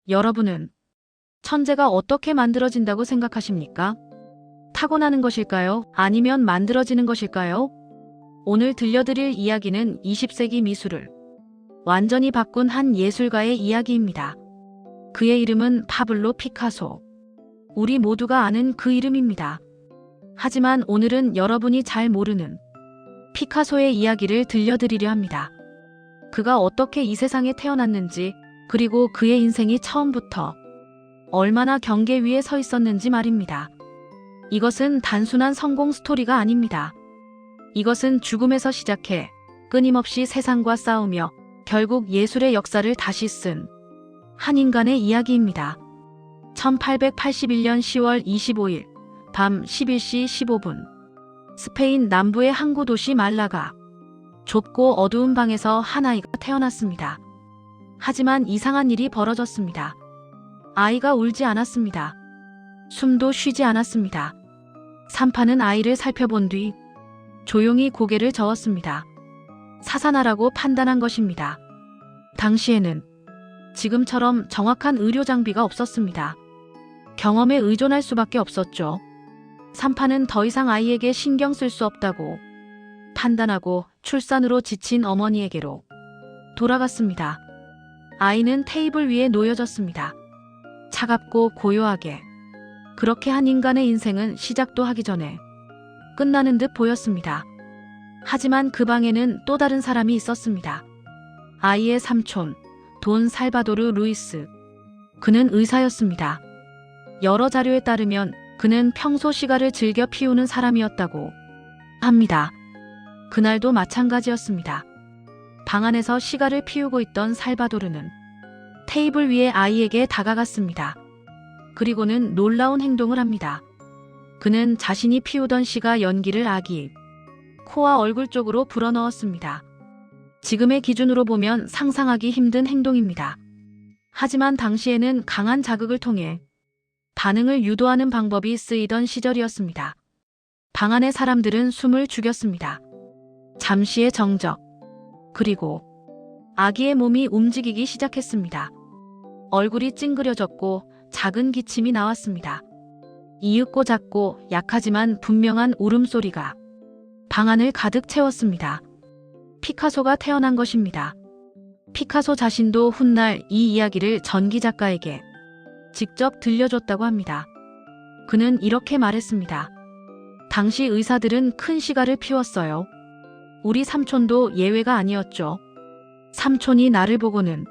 여러분은 천재가 어떻게 만들어진다고 생각하십니까? 타고나는 것일까요? 아니면 만들어지는 것일까요? 오늘 들려드릴 이야기는 20세기 미술을 완전히 바꾼 한 예술가의 이야기입니다. 그의 이름은 파블로 피카소. 우리 모두가 아는 그 이름입니다. 하지만 오늘은 여러분이 잘 모르는 피카소의 이야기를 들려드리려 합니다. 그가 어떻게 이 세상에 태어났는지, 그리고 그의 인생이 처음부터 얼마나 경계 위에 서 있었는지 말입니다. 이것은 단순한 성공 스토리가 아닙니다. 이것은 죽음에서 시작해 끊임없이 세상과 싸우며 결국 예술의 역사를 다시 쓴 한 인간의 이야기입니다. 1881년 10월 25일 밤 11시 15분 스페인 남부의 항구 도시 말라가 좁고 어두운 방에서 한 아이가 태어났습니다. 하지만 이상한 일이 벌어졌습니다. 아이가 울지 않았습니다. 숨도 쉬지 않았습니다. 산파는 아이를 살펴본 뒤 조용히 고개를 저었습니다. 사사나라고 판단한 것입니다. 당시에는 지금처럼 정확한 의료 장비가 없었습니다. 경험에 의존할 수밖에 없었죠. 산파는 더 이상 아이에게 신경 쓸 수 없다고 판단하고 출산으로 지친 어머니에게로 돌아갔습니다. 아이는 테이블 위에 놓여졌습니다. 차갑고 고요하게. 그렇게 한 인간의 인생은 시작도 하기 전에 끝나는 듯 보였습니다. 하지만 그 방에는 또 다른 사람이 있었습니다. 아이의 삼촌, 돈 살바도르 루이스. 그는 의사였습니다. 여러 자료에 따르면 그는 평소 시가를 즐겨 피우는 사람이었다고 합니다. 그날도 마찬가지였습니다. 방 안에서 시가를 피우고 있던 살바도르는 테이블 위에 아이에게 다가갔습니다. 그리고는 놀라운 행동을 합니다. 그는 자신이 피우던 시가 연기를 아기 코와 얼굴 쪽으로 불어넣었습니다. 지금의 기준으로 보면 상상하기 힘든 행동입니다. 하지만 당시에는 강한 자극을 통해 반응을 유도하는 방법이 쓰이던 시절이었습니다. 방 안의 사람들은 숨을 죽였습니다. 잠시의 정적. 그리고 아기의 몸이 움직이기 시작했습니다. 얼굴이 찡그려졌고 작은 기침이 나왔습니다. 이윽고 작고 약하지만 분명한 울음소리가 방 안을 가득 채웠습니다. 피카소가 태어난 것입니다. 피카소 자신도 훗날 이 이야기를 전기 작가에게 직접 들려줬다고 합니다. 그는 이렇게 말했습니다. 당시 의사들은 큰 시가를 피웠어요. 우리 삼촌도 예외가 아니었죠. 삼촌이 나를 보고는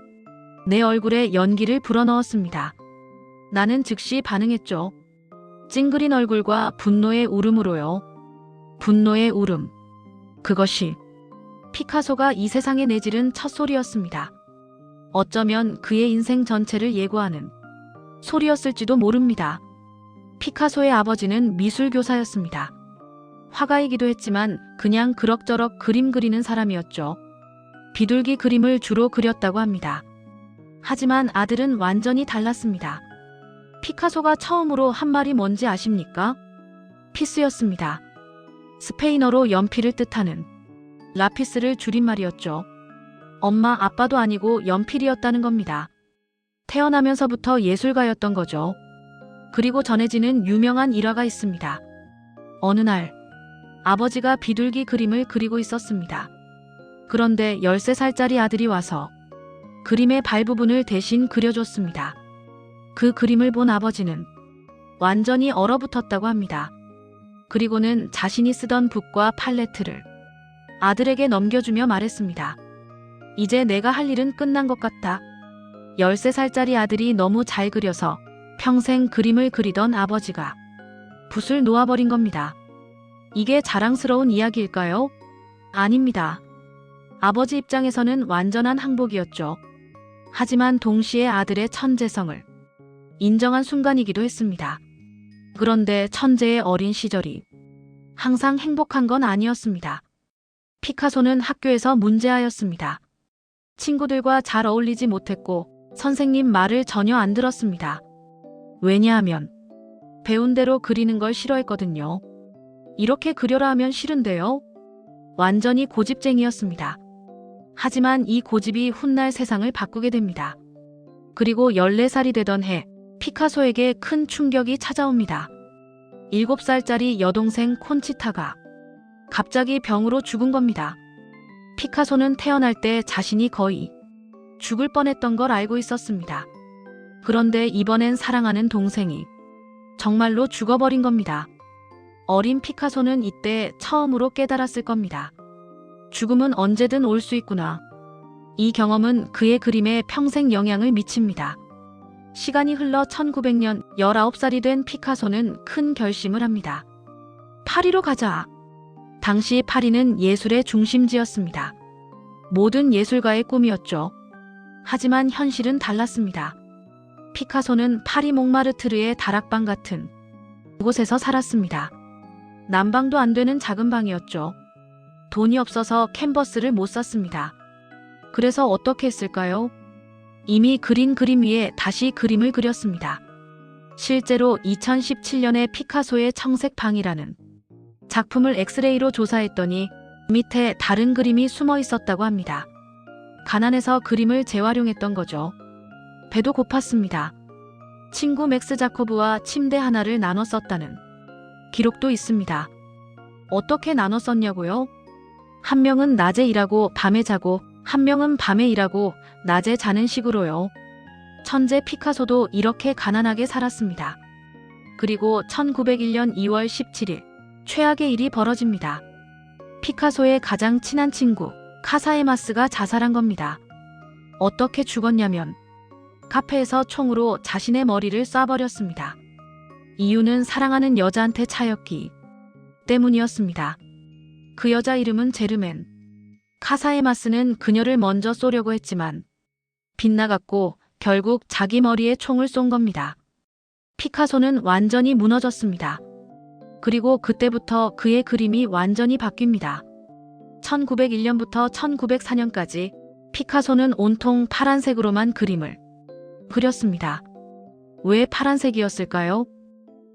내 얼굴에 연기를 불어넣었습니다. 나는 즉시 반응했죠. 찡그린 얼굴과 분노의 울음으로요. 분노의 울음. 그것이 피카소가 이 세상에 내지른 첫 소리였습니다. 어쩌면 그의 인생 전체를 예고하는 소리였을지도 모릅니다. 피카소의 아버지는 미술교사였습니다. 화가이기도 했지만 그냥 그럭저럭 그림 그리는 사람이었죠. 비둘기 그림을 주로 그렸다고 합니다. 하지만 아들은 완전히 달랐습니다. 피카소가 처음으로 한 말이 뭔지 아십니까? 피스였습니다. 스페인어로 연필을 뜻하는 라피스를 줄임말이었죠. 엄마 아빠도 아니고 연필이었다는 겁니다. 태어나면서부터 예술가였던 거죠. 그리고 전해지는 유명한 일화가 있습니다. 어느 날 아버지가 비둘기 그림을 그리고 있었습니다. 그런데 13살짜리 아들이 와서 그림의 발 부분을 대신 그려줬습니다. 그 그림을 본 아버지는 완전히 얼어붙었다고 합니다. 그리고는 자신이 쓰던 붓과 팔레트를 아들에게 넘겨주며 말했습니다. 이제 내가 할 일은 끝난 것 같다. 13살짜리 아들이 너무 잘 그려서 평생 그림을 그리던 아버지가 붓을 놓아버린 겁니다. 이게 자랑스러운 이야기일까요? 아닙니다. 아버지 입장에서는 완전한 항복이었죠. 하지만 동시에 아들의 천재성을 인정한 순간이기도 했습니다. 그런데 천재의 어린 시절이 항상 행복한 건 아니었습니다. 피카소는 학교에서 문제아였습니다. 친구들과 잘 어울리지 못했고 선생님 말을 전혀 안 들었습니다. 왜냐하면 배운 대로 그리는 걸 싫어했거든요. 이렇게 그려라 하면 싫은데요. 완전히 고집쟁이였습니다. 하지만 이 고집이 훗날 세상을 바꾸게 됩니다. 그리고 14살이 되던 해 피카소에게 큰 충격이 찾아옵니다. 7살짜리 여동생 콘치타가 갑자기 병으로 죽은 겁니다. 피카소는 태어날 때 자신이 거의 죽을 뻔했던 걸 알고 있었습니다. 그런데 이번엔 사랑하는 동생이 정말로 죽어버린 겁니다. 어린 피카소는 이때 처음으로 깨달았을 겁니다. 죽음은 언제든 올 수 있구나. 이 경험은 그의 그림에 평생 영향을 미칩니다. 시간이 흘러 1900년 19살이 된 피카소는 큰 결심을 합니다. 파리로 가자. 당시 파리는 예술의 중심지였습니다. 모든 예술가의 꿈이었죠. 하지만 현실은 달랐습니다. 피카소는 파리 몽마르트르의 다락방 같은 곳에서 살았습니다. 난방도 안 되는 작은 방이었죠. 돈이 없어서 캔버스를 못 샀습니다. 그래서 어떻게 했을까요? 이미 그린 그림 위에 다시 그림을 그렸습니다. 실제로 2017년에 피카소의 청색방이라는 작품을 엑스레이로 조사했더니 밑에 다른 그림이 숨어 있었다고 합니다. 가난해서 그림을 재활용했던 거죠. 배도 고팠습니다. 친구 맥스 자코브와 침대 하나를 나눠 썼다는 기록도 있습니다. 어떻게 나눠 썼냐고요? 한 명은 낮에 일하고 밤에 자고 한 명은 밤에 일하고 낮에 자는 식으로요. 천재 피카소도 이렇게 가난하게 살았습니다. 그리고 1901년 2월 17일 최악의 일이 벌어집니다. 피카소의 가장 친한 친구 카사에마스가 자살한 겁니다. 어떻게 죽었냐면 카페에서 총으로 자신의 머리를 쏴버렸습니다. 이유는 사랑하는 여자한테 차였기 때문이었습니다. 그 여자 이름은 제르멘. 카사에마스는 그녀를 먼저 쏘려고 했지만 빗나갔고 결국 자기 머리에 총을 쏜 겁니다. 피카소는 완전히 무너졌습니다. 그리고 그때부터 그의 그림이 완전히 바뀝니다. 1901년부터 1904년까지 피카소는 온통 파란색으로만 그림을 그렸습니다. 왜 파란색이었을까요?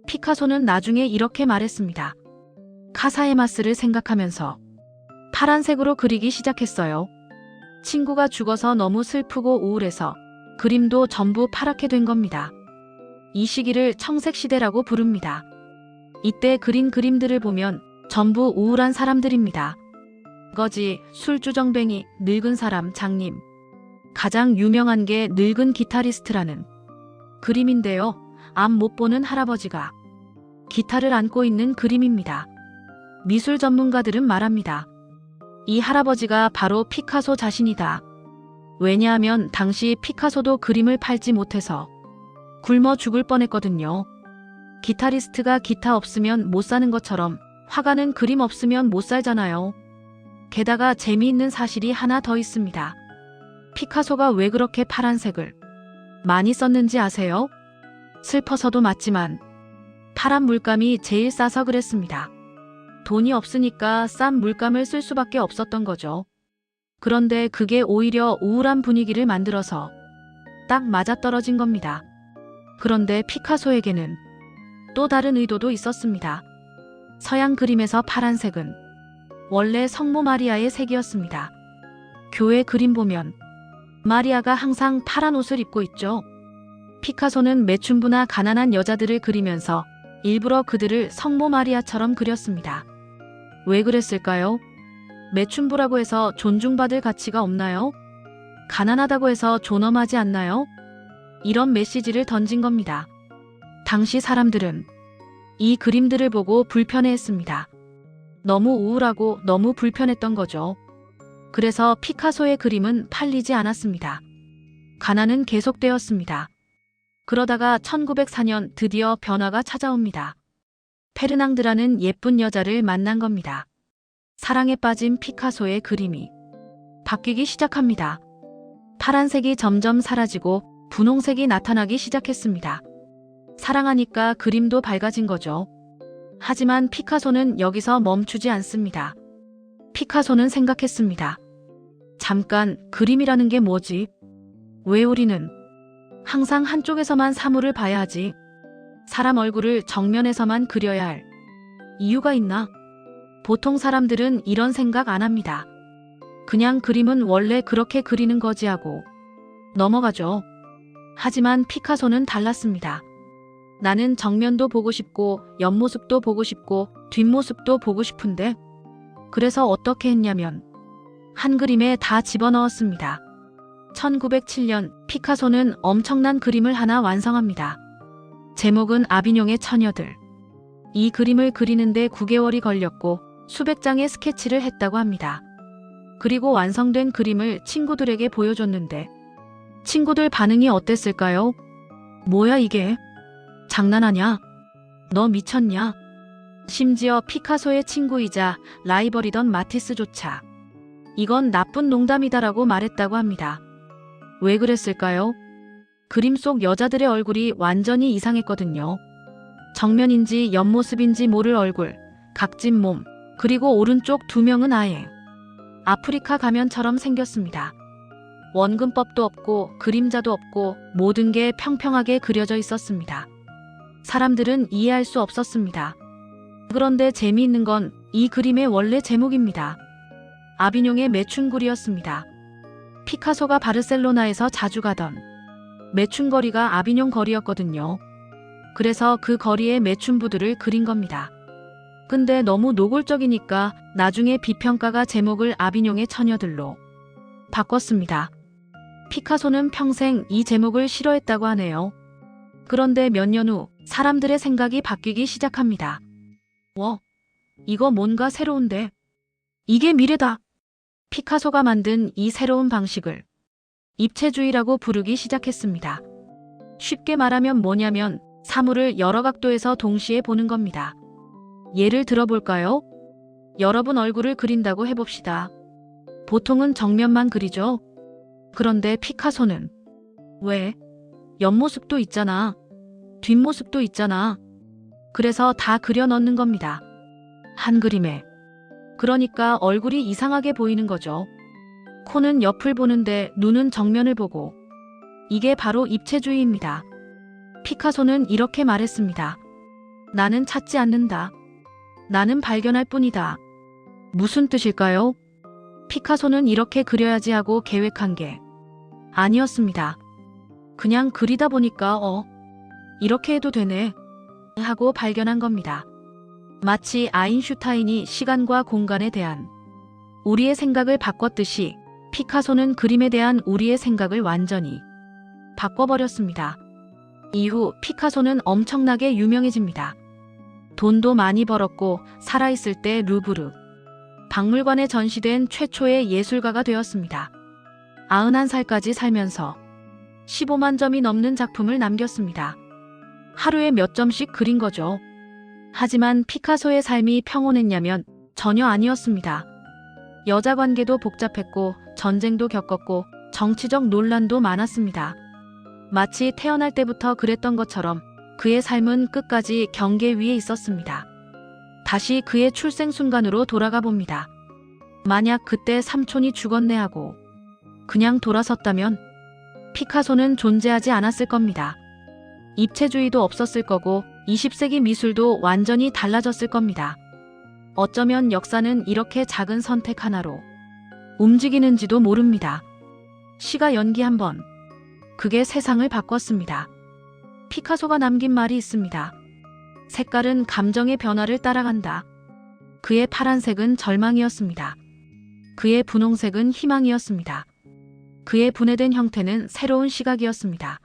피카소는 나중에 이렇게 말했습니다. 카사에마스를 생각하면서 파란색으로 그리기 시작했어요. 친구가 죽어서 너무 슬프고 우울해서 그림도 전부 파랗게 된 겁니다. 이 시기를 청색시대라고 부릅니다. 이때 그린 그림들을 보면 전부 우울한 사람들입니다. 거지, 술주정뱅이, 늙은 사람, 장님. 가장 유명한 게 늙은 기타리스트라는 그림인데요. 앞 못 보는 할아버지가 기타를 안고 있는 그림입니다. 미술 전문가들은 말합니다. 이 할아버지가 바로 피카소 자신이다. 왜냐하면 당시 피카소도 그림을 팔지 못해서 굶어 죽을 뻔했거든요. 기타리스트가 기타 없으면 못 사는 것처럼 화가는 그림 없으면 못 살잖아요. 게다가 재미있는 사실이 하나 더 있습니다. 피카소가 왜 그렇게 파란색을 많이 썼는지 아세요? 슬퍼서도 맞지만 파란 물감이 제일 싸서 그랬습니다. 돈이 없으니까 싼 물감을 쓸 수밖에 없었던 거죠. 그런데 그게 오히려 우울한 분위기를 만들어서 딱 맞아떨어진 겁니다. 그런데 피카소에게는 또 다른 의도도 있었습니다. 서양 그림에서 파란색은 원래 성모 마리아의 색이었습니다. 교회 그림 보면 마리아가 항상 파란 옷을 입고 있죠. 피카소는 매춘부나 가난한 여자들을 그리면서 일부러 그들을 성모 마리아처럼 그렸습니다. 왜 그랬을까요? 매춘부라고 해서 존중받을 가치가 없나요? 가난하다고 해서 존엄하지 않나요? 이런 메시지를 던진 겁니다. 당시 사람들은 이 그림들을 보고 불편해했습니다. 너무 우울하고 너무 불편했던 거죠. 그래서 피카소의 그림은 팔리지 않았습니다. 가난은 계속되었습니다. 그러다가 1904년 드디어 변화가 찾아옵니다. 페르낭드라는 예쁜 여자를 만난 겁니다. 사랑에 빠진 피카소의 그림이 바뀌기 시작합니다. 파란색이 점점 사라지고 분홍색이 나타나기 시작했습니다. 사랑하니까 그림도 밝아진 거죠. 하지만 피카소는 여기서 멈추지 않습니다. 피카소는 생각했습니다. 잠깐, 그림이라는 게 뭐지? 왜 우리는 항상 한쪽에서만 사물을 봐야 하지? 사람 얼굴을 정면에서만 그려야 할 이유가 있나? 보통 사람들은 이런 생각 안 합니다. 그냥 그림은 원래 그렇게 그리는 거지 하고 넘어가죠. 하지만 피카소는 달랐습니다. 나는 정면도 보고 싶고 옆모습도 보고 싶고 뒷모습도 보고 싶은데 그래서 어떻게 했냐면 한 그림에 다 집어넣었습니다. 1907년 피카소는 엄청난 그림을 하나 완성합니다. 제목은 아비뇽의 처녀들. 이 그림을 그리는데 9개월이 걸렸고 수백 장의 스케치를 했다고 합니다. 그리고 완성된 그림을 친구들에게 보여줬는데 친구들 반응이 어땠을까요? 뭐야 이게? 장난하냐? 너 미쳤냐? 심지어 피카소의 친구이자 라이벌이던 마티스조차 이건 나쁜 농담이다라고 말했다고 합니다. 왜 그랬을까요? 그림 속 여자들의 얼굴이 완전히 이상했거든요. 정면인지 옆모습인지 모를 얼굴, 각진 몸, 그리고 오른쪽 두 명은 아예 아프리카 가면처럼 생겼습니다. 원근법도 없고 그림자도 없고 모든 게 평평하게 그려져 있었습니다. 사람들은 이해할 수 없었습니다. 그런데 재미있는 건 이 그림의 원래 제목입니다. 아비뇽의 매춘굴이었습니다. 피카소가 바르셀로나에서 자주 가던 매춘거리가 아비뇽 거리였거든요. 그래서 그 거리의 매춘부들을 그린 겁니다. 근데 너무 노골적이니까 나중에 비평가가 제목을 아비뇽의 처녀들로 바꿨습니다. 피카소는 평생 이 제목을 싫어했다고 하네요. 그런데 몇 년 후 사람들의 생각이 바뀌기 시작합니다. 이거 뭔가 새로운데? 이게 미래다. 피카소가 만든 이 새로운 방식을 입체주의라고 부르기 시작했습니다. 쉽게 말하면 뭐냐면 사물을 여러 각도에서 동시에 보는 겁니다. 예를 들어볼까요? 여러분 얼굴을 그린다고 해봅시다. 보통은 정면만 그리죠? 그런데 피카소는 왜? 옆모습도 있잖아. 뒷모습도 있잖아. 그래서 다 그려 넣는 겁니다. 한 그림에. 그러니까 얼굴이 이상하게 보이는 거죠. 코는 옆을 보는데 눈은 정면을 보고. 이게 바로 입체주의입니다. 피카소는 이렇게 말했습니다. 나는 찾지 않는다. 나는 발견할 뿐이다. 무슨 뜻일까요? 피카소는 이렇게 그려야지 하고 계획한 게 아니었습니다. 그냥 그리다 보니까 이렇게 해도 되네 하고 발견한 겁니다. 마치 아인슈타인이 시간과 공간에 대한 우리의 생각을 바꿨듯이 피카소는 그림에 대한 우리의 생각을 완전히 바꿔버렸습니다. 이후 피카소는 엄청나게 유명해집니다. 돈도 많이 벌었고 살아있을 때 루브르 박물관에 전시된 최초의 예술가가 되었습니다. 91살까지 살면서 15만 점이 넘는 작품을 남겼습니다. 하루에 몇 점씩 그린 거죠. 하지만 피카소의 삶이 평온했냐면 전혀 아니었습니다. 여자 관계도 복잡했고 전쟁도 겪었고 정치적 논란도 많았습니다. 마치 태어날 때부터 그랬던 것처럼 그의 삶은 끝까지 경계 위에 있었습니다. 다시 그의 출생 순간으로 돌아가 봅니다. 만약 그때 삼촌이 죽었네 하고 그냥 돌아섰다면 피카소는 존재하지 않았을 겁니다. 입체주의도 없었을 거고 20세기 미술도 완전히 달라졌을 겁니다. 어쩌면 역사는 이렇게 작은 선택 하나로 움직이는지도 모릅니다. 시가 연기 한 번. 그게 세상을 바꿨습니다. 피카소가 남긴 말이 있습니다. 색깔은 감정의 변화를 따라간다. 그의 파란색은 절망이었습니다. 그의 분홍색은 희망이었습니다. 그의 분해된 형태는 새로운 시각이었습니다.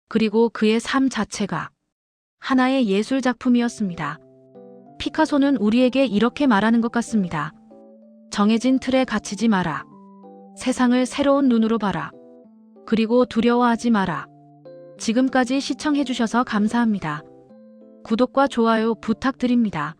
그리고 그의 삶 자체가 하나의 예술 작품이었습니다. 피카소는 우리에게 이렇게 말하는 것 같습니다. 정해진 틀에 갇히지 마라. 세상을 새로운 눈으로 봐라. 그리고 두려워하지 마라. 지금까지 시청해주셔서 감사합니다. 구독과 좋아요 부탁드립니다.